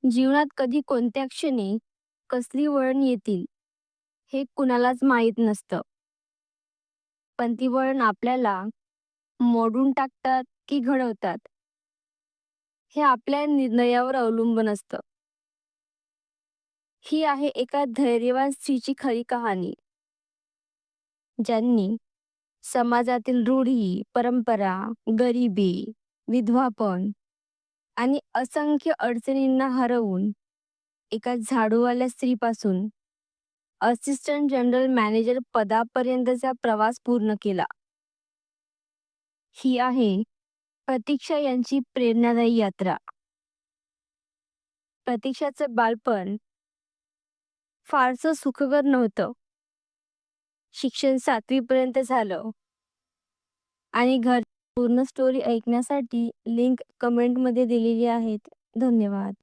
जीवनात कधी कोणत्या क्षणी कसली वळण येतील हे कुणालाच माहीत नसतं. पण ती वळण आपल्याला मोडून टाकतात की घडवतात हे आपल्या निर्णयावर अवलंबून असतं. ही आहे एका धैर्यवान स्त्रीची खरी कहाणी, ज्यांनी समाजातील रूढी, परंपरा, गरिबी, विधवापण आणि असंख्य अडचणींना हरवून एका झाडूवाल्या स्त्रीपासून असिस्टंट जनरल मॅनेजर पदापर्यंतचा प्रवास पूर्ण केला. ही आहे प्रतीक्षा यांची प्रेरणादायी यात्रा. प्रतीक्षाचं बालपण फारसं सुखकर नव्हतं. शिक्षण 7वी पर्यंत झालं आणि घर पूर्ण स्टोरी ऐकण्यासाठी लिंक कमेंटमध्ये दिलेली आहेत. धन्यवाद.